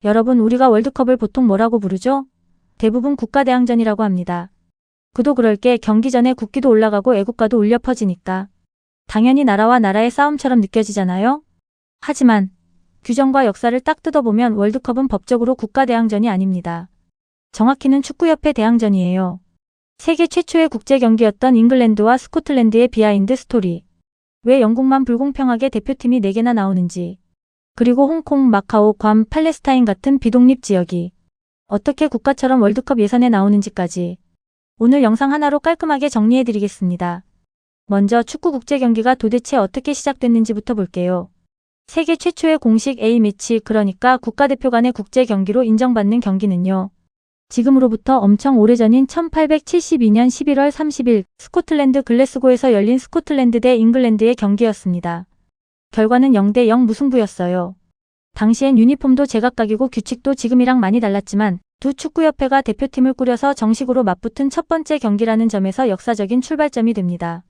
여러분, 우리가 월드컵을 보통 뭐라고 부르죠? 대부분 국가대항전이라고 합니다. 그도 그럴 게 경기 전에 국기도 올라가고 애국가도 울려 퍼지니까 당연히 나라와 나라의 싸움처럼 느껴지잖아요? 하지만 규정과 역사를 딱 뜯어보면 월드컵은 법적으로 국가대항전이 아닙니다. 정확히는 축구협회 대항전이에요. 세계 최초의 국제 경기였던 잉글랜드와 스코틀랜드의 비하인드 스토리. 왜 영국만 불공평하게 대표팀이 4개나 나오는지. 그리고 홍콩, 마카오, 괌, 팔레스타인 같은 비독립 지역이 어떻게 국가처럼 월드컵 예선에 나오는지까지 오늘 영상 하나로 깔끔하게 정리해드리겠습니다. 먼저 축구 국제 경기가 도대체 어떻게 시작됐는지부터 볼게요. 세계 최초의 공식 A매치, 그러니까 국가대표 간의 국제 경기로 인정받는 경기는요. 지금으로부터 엄청 오래전인 1872년 11월 30일 스코틀랜드 글래스고에서 열린 스코틀랜드 대 잉글랜드의 경기였습니다. 결과는 0대0 무승부였어요. 당시엔 유니폼도 제각각이고 규칙도 지금이랑 많이 달랐지만 두 축구협회가 대표팀을 꾸려서 정식으로 맞붙은 첫 번째 경기라는 점에서 역사적인 출발점이 됩니다.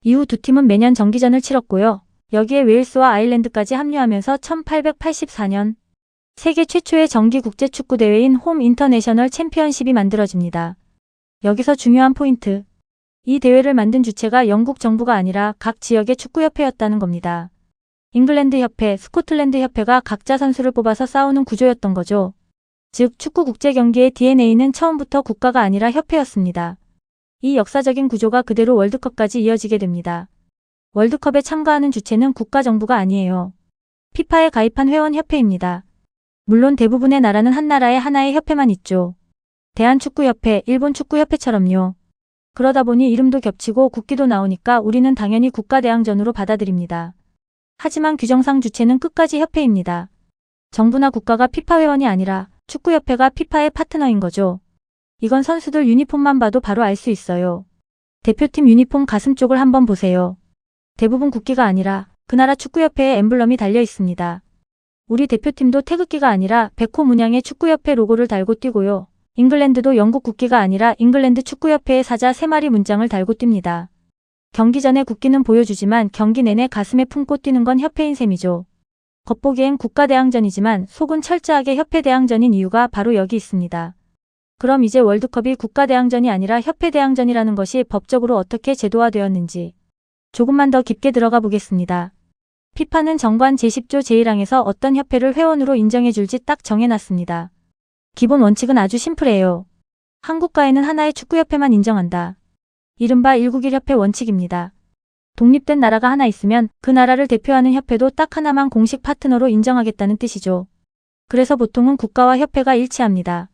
이후 두 팀은 매년 정기전을 치렀고요. 여기에 웨일스와 아일랜드까지 합류하면서 1884년 세계 최초의 정기 국제축구대회인 홈 인터내셔널 챔피언십이 만들어집니다. 여기서 중요한 포인트. 이 대회를 만든 주체가 영국 정부가 아니라 각 지역의 축구협회였다는 겁니다. 잉글랜드 협회, 스코틀랜드 협회가 각자 선수를 뽑아서 싸우는 구조였던 거죠. 즉 축구 국제경기의 DNA는 처음부터 국가가 아니라 협회였습니다. 이 역사적인 구조가 그대로 월드컵까지 이어지게 됩니다. 월드컵에 참가하는 주체는 국가 정부가 아니에요. 피파에 가입한 회원협회입니다. 물론 대부분의 나라는 한 나라에 하나의 협회만 있죠. 대한축구협회, 일본축구협회처럼요. 그러다 보니 이름도 겹치고 국기도 나오니까 우리는 당연히 국가대항전으로 받아들입니다. 하지만 규정상 주체는 끝까지 협회입니다. 정부나 국가가 피파 회원이 아니라 축구협회가 피파의 파트너인 거죠. 이건 선수들 유니폼만 봐도 바로 알 수 있어요. 대표팀 유니폼 가슴 쪽을 한번 보세요. 대부분 국기가 아니라 그 나라 축구협회의 엠블럼이 달려 있습니다. 우리 대표팀도 태극기가 아니라 백호 문양의 축구협회 로고를 달고 뛰고요. 잉글랜드도 영국 국기가 아니라 잉글랜드 축구협회의 사자 3마리 문장을 달고 뜁니다. 경기 전에 국기는 보여주지만 경기 내내 가슴에 품고 뛰는 건 협회인 셈이죠. 겉보기엔 국가대항전이지만 속은 철저하게 협회대항전인 이유가 바로 여기 있습니다. 그럼 이제 월드컵이 국가대항전이 아니라 협회대항전이라는 것이 법적으로 어떻게 제도화되었는지 조금만 더 깊게 들어가 보겠습니다. 피파는 정관 제10조 제1항에서 어떤 협회를 회원으로 인정해줄지 딱 정해놨습니다. 기본 원칙은 아주 심플해요. 한 국가에는 하나의 축구협회만 인정한다. 이른바 1국일 협회 원칙입니다. 독립된 나라가 하나 있으면 그 나라를 대표하는 협회도 딱 하나만 공식 파트너로 인정하겠다는 뜻이죠. 그래서 보통은 국가와 협회가 일치합니다.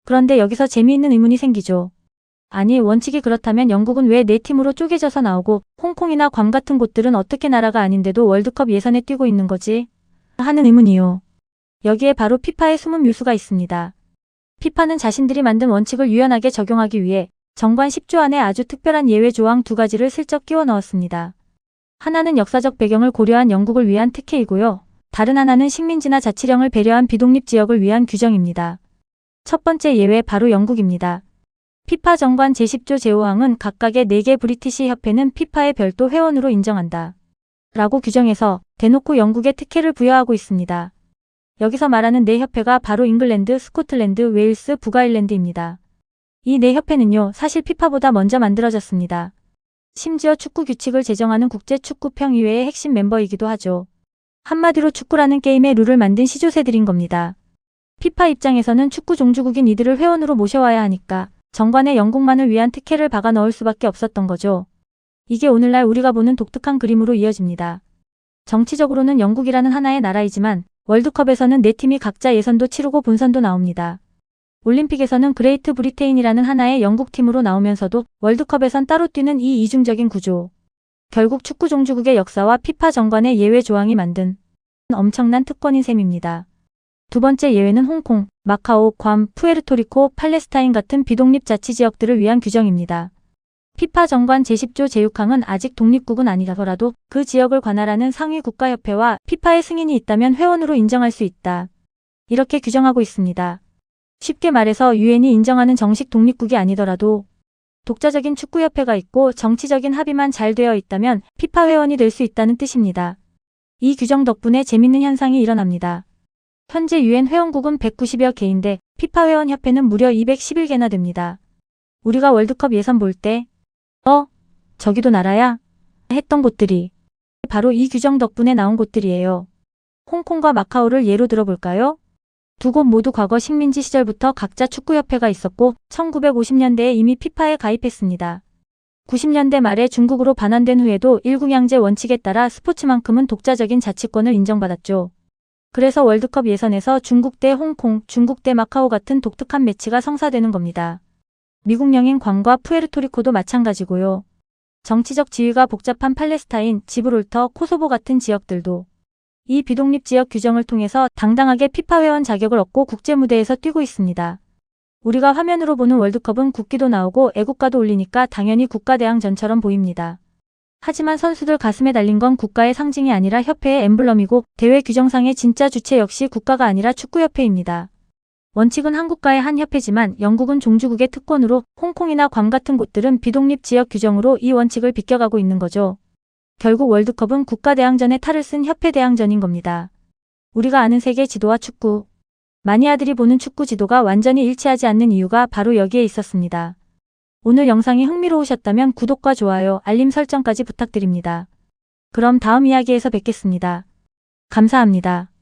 그런데 여기서 재미있는 의문이 생기죠. 아니, 원칙이 그렇다면 영국은 왜 4팀으로 쪼개져서 나오고 홍콩이나 괌 같은 곳들은 어떻게 나라가 아닌데도 월드컵 예선에 뛰고 있는 거지? 하는 의문이요. 여기에 바로 피파의 숨은 묘수가 있습니다. 피파는 자신들이 만든 원칙을 유연하게 적용하기 위해 정관 10조 안에 아주 특별한 예외 조항 2가지를 슬쩍 끼워 넣었습니다. 하나는 역사적 배경을 고려한 영국을 위한 특혜이고요. 다른 하나는 식민지나 자치령을 배려한 비독립 지역을 위한 규정입니다. 첫 번째 예외 바로 영국입니다. 피파 정관 제10조 제5항은 각각의 4개 브리티시 협회는 피파의 별도 회원으로 인정한다. 라고 규정해서 대놓고 영국에 특혜를 부여하고 있습니다. 여기서 말하는 4협회가 바로 잉글랜드, 스코틀랜드, 웨일스, 북아일랜드입니다. 이 4협회는요, 사실 피파보다 먼저 만들어졌습니다. 심지어 축구 규칙을 제정하는 국제축구평의회의 핵심 멤버이기도 하죠. 한마디로 축구라는 게임의 룰을 만든 시조새들인 겁니다. 피파 입장에서는 축구 종주국인 이들을 회원으로 모셔와야 하니까 정관에 영국만을 위한 특혜를 박아 넣을 수밖에 없었던 거죠. 이게 오늘날 우리가 보는 독특한 그림으로 이어집니다. 정치적으로는 영국이라는 하나의 나라이지만 월드컵에서는 4팀이 각자 예선도 치르고 본선도 나옵니다. 올림픽에서는 그레이트 브리테인이라는 하나의 영국팀으로 나오면서도 월드컵에선 따로 뛰는 이 이중적인 구조. 결국 축구 종주국의 역사와 피파 정관의 예외 조항이 만든 엄청난 특권인 셈입니다. 두 번째 예외는 홍콩, 마카오, 괌, 푸에르토리코, 팔레스타인 같은 비독립 자치지역들을 위한 규정입니다. 피파 정관 제10조 제6항은 아직 독립국은 아니더라도 그 지역을 관할하는 상위 국가협회와 피파의 승인이 있다면 회원으로 인정할 수 있다. 이렇게 규정하고 있습니다. 쉽게 말해서 유엔이 인정하는 정식 독립국이 아니더라도 독자적인 축구협회가 있고 정치적인 합의만 잘 되어 있다면 피파 회원이 될 수 있다는 뜻입니다. 이 규정 덕분에 재밌는 현상이 일어납니다. 현재 유엔 회원국은 190여 개인데 피파 회원협회는 무려 211개나 됩니다. 우리가 월드컵 예선 볼 때 저기도 나라야? 했던 곳들이 바로 이 규정 덕분에 나온 곳들이에요. 홍콩과 마카오를 예로 들어볼까요? 두 곳 모두 과거 식민지 시절부터 각자 축구협회가 있었고 1950년대에 이미 피파에 가입했습니다. 90년대 말에 중국으로 반환된 후에도 일국양제 원칙에 따라 스포츠만큼은 독자적인 자치권을 인정받았죠. 그래서 월드컵 예선에서 중국 대 홍콩, 중국 대 마카오 같은 독특한 매치가 성사되는 겁니다. 미국 영인 괌과 푸에르토리코도 마찬가지고요. 정치적 지위가 복잡한 팔레스타인, 지브롤터, 코소보 같은 지역들도 이 비독립 지역 규정을 통해서 당당하게 피파 회원 자격을 얻고 국제 무대에서 뛰고 있습니다. 우리가 화면으로 보는 월드컵은 국기도 나오고 애국가도 울리니까 당연히 국가대항전처럼 보입니다. 하지만 선수들 가슴에 달린 건 국가의 상징이 아니라 협회의 엠블럼이고 대회 규정상의 진짜 주체 역시 국가가 아니라 축구협회입니다. 원칙은 한 국가의 한 협회지만 영국은 종주국의 특권으로 홍콩이나 괌 같은 곳들은 비독립 지역 규정으로 이 원칙을 비껴가고 있는 거죠. 결국 월드컵은 국가대항전의 탈을 쓴 협회대항전인 겁니다. 우리가 아는 세계 지도와 축구, 마니아들이 보는 축구 지도가 완전히 일치하지 않는 이유가 바로 여기에 있었습니다. 오늘 영상이 흥미로우셨다면 구독과 좋아요, 알림 설정까지 부탁드립니다. 그럼 다음 이야기에서 뵙겠습니다. 감사합니다.